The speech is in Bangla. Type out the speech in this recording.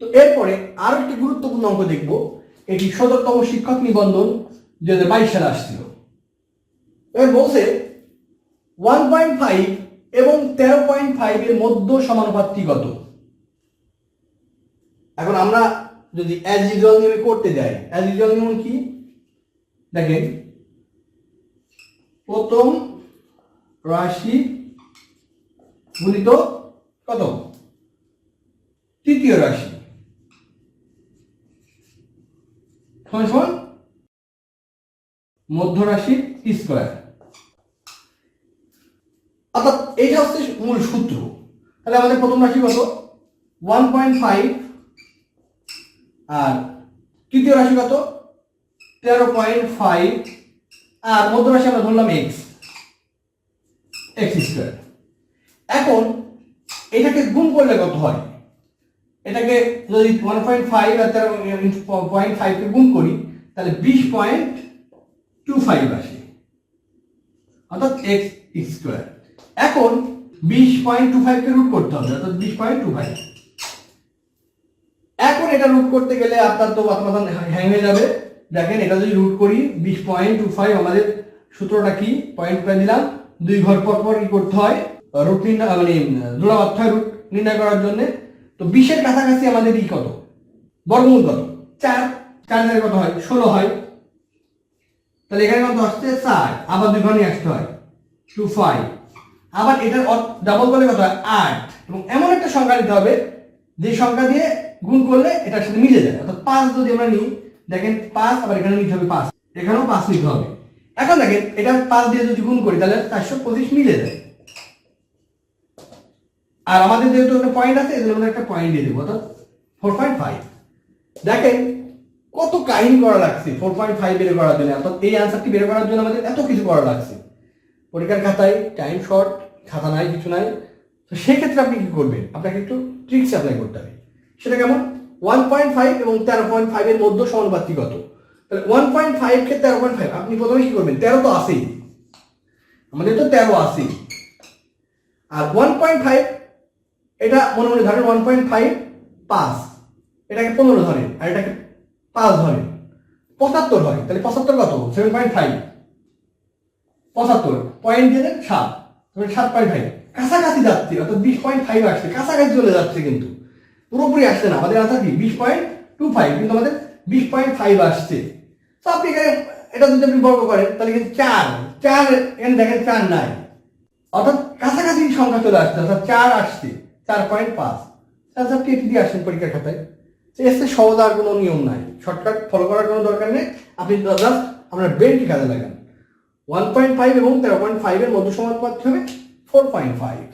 তো এরপরে আরো একটি গুরুত্বপূর্ণ অঙ্ক দেখব, এটি 17তম শিক্ষক নিবন্ধন 2022 সালে আসছিল। এবার বলছে 1.5 এবং 13.5 এর মধ্য সমানুপাতটি কত। এখন আমরা যদি অ্যাজ ইউজুয়াল নিয়মে করতে যাই, অ্যাজ ইউজুয়াল নিয়ম কি দেখেন, প্রথম রাশি গুণিত কত তৃতীয় রাশি সমান মধ্য রাশির স্কয়ার। অর্থাৎ এইটা হচ্ছে মূল সূত্র। তাহলে আমাদের প্রথম রাশি কত 1.5 আর তৃতীয় রাশি কত 13.5 আর মধ্য রাশি আমরা ধরলাম x স্কয়ার। এখন এটাকে গুণ করলে কত হয়, এটাকে যদি 1.5 আর 13.5 কে গুণ করি তাহলে 20.25 আসে, অর্থাৎ x স্কয়ার। এখন 20.25 কে রুট করতে হবে, অর্থাৎ 20.25। এখন এটা রুট করতে গেলে আপনার তো মাথা হ্যাং হয়ে যাবে। দেখেন এটা যদি রুট করি 20.25, আমাদের সূত্রটা কি, পয়েন্ট করে দিলাম, দুই ঘর পর পর কি করতে হয়, রুট নির্ণয় মানে জোড়া মারতে হয় রুট নির্ণয় করার জন্য। তো 20 এর কাছাকাছি আমাদের ই কত, বর্গমূল কত 4, 4 এর কত হয় 16 হয়। তাহলে এখানে কত আসছে 4, আবার দুই ঘর নিয়ে আসতে হয় 25, আবার এটার ডাবল করলে কত হয় 8। এবং এমন একটা সংখ্যা নিতে হবে যে সংখ্যা দিয়ে গুণ করলে এটার সাথে মিলে যায়। অর্থাৎ 5 যদি আমরা নিই, দেখেন 5, আবার এখানে নিতে হবে 5, এখানেও 5 নিতে হবে। এখন দেখেন এটা 5 দিয়ে যদি গুণ করি তাহলে 425 মিলে যায়। আর আমাদের যেহেতু একটা পয়েন্ট আছে এজন্য আমরা একটা পয়েন্ট দিয়ে দেব, অর্থাৎ 4.5। দেখেন কত কাহিনী করা লাগছে 4.5 বের করার জন্য, অর্থাৎ এই আনসারটি বের করার জন্য আমাদের এত কিছু করা লাগছে। পরীক্ষার খাতায় টাইম শর্ট, খাতা নাই, কিছু নাই। তো সেক্ষেত্রে আপনি কি করবেন, আপনাকে একটু ট্রিক্স অ্যাপ্লাই করতে হবে। সেটা কেমন, 1.5 এবং 13.5 এর মধ্যে সমানুপাতটি কত। তাহলে 1.5 কে 13.5, আপনি প্রথমে কি করবেন, 13 তো আছেই, আমাদের তো 13 আছেই। আর 1.5 এটা মনে মনে ধরেন 1.5 5, এটাকে 15 ধরেন আর এটাকে 5 ধরেন, 75 হয়। তাহলে 75 কত 7.5, 75 পয়েন্ট দিয়ে দেন 7, 7.5 কাছাকাছি যাচ্ছে, অর্থাৎ 20.5 আসছে, কাছাকাছি চলে যাচ্ছে, কিন্তু পুরোপুরি আসছে না। আমাদের আনসার কি 20.25, কিন্তু আমাদের 20.5 আসছে। তো আপনি এখানে এটা যদি আপনি বর্গ করেন তাহলে কিন্তু 4 এখানে দেখেন 4 নাই, অর্থাৎ কাছাকাছি সংখ্যা চলে আসছে, অর্থাৎ 4 আসছে, 4.5। আনসারটি এটি দিয়ে আসছেন পরীক্ষার খাতায়। এসে সহজ আর কোনো নিয়ম নাই, শর্টকাট ফলো করার কোনো দরকার নেই। আপনি জাস্ট আপনার ব্রেনটি কাজে লাগান। 1.5 এবং 13.5 এর মধ্য সমানুপাত হবে 4.5।